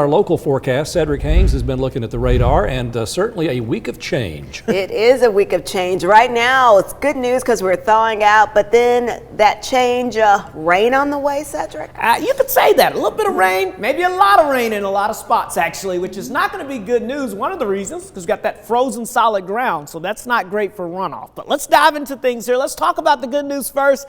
Our local forecast, Cedric Haynes, has been looking at the radar, and certainly a week of change. It is a week of change. Right now, it's good news because we're thawing out, but then that change, rain on the way, Cedric? You could say that. A little bit of rain, maybe a lot of rain in a lot of spots, actually, which is not going to be good news. One of the reasons, because we've got that frozen solid ground, so that's not great for runoff. But let's dive into things here. Let's talk about the good news first.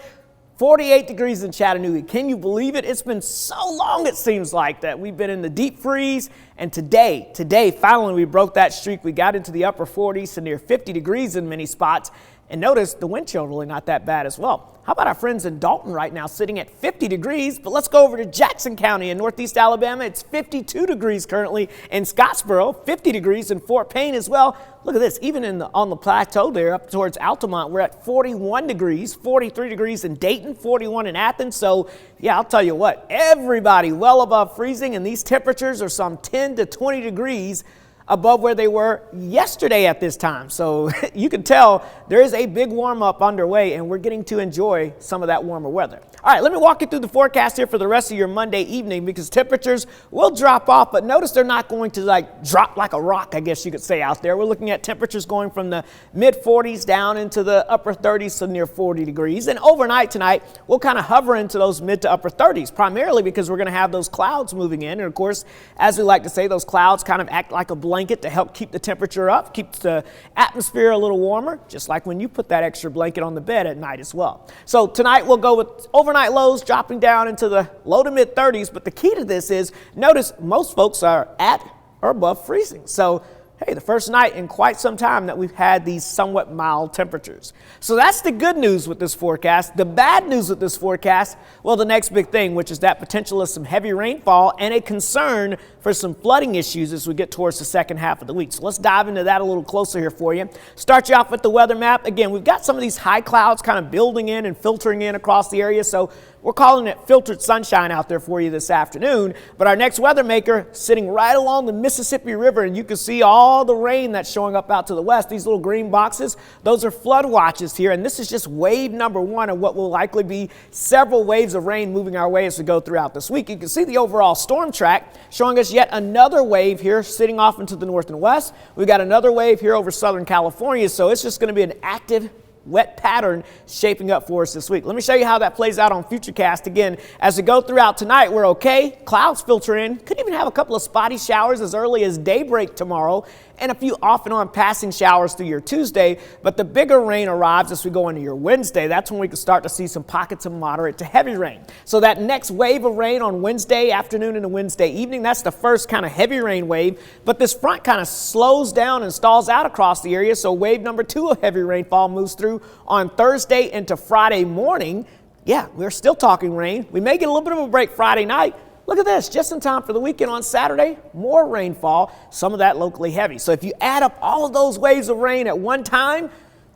48 degrees in Chattanooga. Can you believe it? It's been so long, it seems like, that we've been in the deep freeze. And today, finally, we broke that streak. We got into the upper 40s to near 50 degrees in many spots. And notice the wind chill really not that bad as well. How about our friends in Dalton right now sitting at 50 degrees? But let's go over to Jackson County in northeast Alabama. It's 52 degrees currently in Scottsboro, 50 degrees in Fort Payne as well. Look at this, even on the plateau there up towards Altamont, we're at 41 degrees, 43 degrees in Dayton, 41 in Athens. So yeah, I'll tell you what, everybody well above freezing, and these temperatures are some 10 to 20 degrees above where they were yesterday at this time. So you can tell there is a big warm up underway, and we're getting to enjoy some of that warmer weather. All right, let me walk you through the forecast here for the rest of your Monday evening, because temperatures will drop off, but notice they're not going to drop like a rock, I guess you could say, out there. We're looking at temperatures going from the mid 40s down into the upper 30s to near 40 degrees. And overnight tonight, we'll kind of hover into those mid to upper 30s, primarily because we're going to have those clouds moving in. And of course, as we like to say, those clouds kind of act like a blanket to help keep the temperature up, keep the atmosphere a little warmer, just like when you put that extra blanket on the bed at night as well. So tonight we'll go with overnight lows dropping down into the low to mid 30s. But the key to this is, notice most folks are at or above freezing. So hey, the first night in quite some time that we've had these somewhat mild temperatures. So that's the good news with this forecast. The bad news with this forecast, well, the next big thing, which is that potential of some heavy rainfall and a concern for some flooding issues as we get towards the second half of the week. So let's dive into that a little closer here for you. Start you off with the weather map. Again, we've got some of these high clouds kind of building in and filtering in across the area. So we're calling it filtered sunshine out there for you this afternoon. But our next weather maker sitting right along the Mississippi River, and you can see all the rain that's showing up out to the west. These little green boxes, those are flood watches here, and this is just wave number one of what will likely be several waves of rain moving our way as we go throughout this week. You can see the overall storm track showing us yet another wave here sitting off into the north and west. We've got another wave here over Southern California, so it's just going to be an active wet pattern shaping up for us this week. Let me show you how that plays out on Futurecast. Again, as we go throughout tonight, we're okay. Clouds filter in. Could even have a couple of spotty showers as early as daybreak tomorrow, and a few off and on passing showers through your Tuesday. But the bigger rain arrives as we go into your Wednesday. That's when we can start to see some pockets of moderate to heavy rain. So that next wave of rain on Wednesday afternoon and Wednesday evening, that's the first kind of heavy rain wave. But this front kind of slows down and stalls out across the area. So wave number two of heavy rainfall moves through on Thursday into Friday morning. Yeah, we're still talking rain. We may get a little bit of a break Friday night. Look at this, just in time for the weekend on Saturday, more rainfall, some of that locally heavy. So if you add up all of those waves of rain at one time,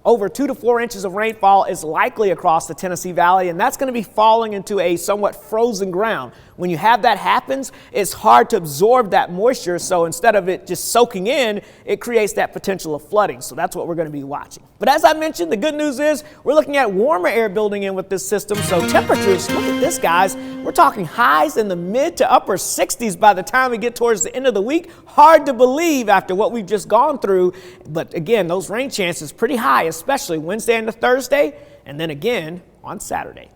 over 2 to 4 inches of rainfall is likely across the Tennessee Valley, and that's going to be falling into a somewhat frozen ground. When you have that happens, it's hard to absorb that moisture, so instead of it just soaking in, it creates that potential of flooding. So that's what we're going to be watching. But as I mentioned, the good news is we're looking at warmer air building in with this system, so temperatures, look at this, guys. We're talking highs in the mid to upper 60s by the time we get towards the end of the week. Hard to believe after what we've just gone through, but again, those rain chances pretty high, especially Wednesday and Thursday, and then again on Saturday.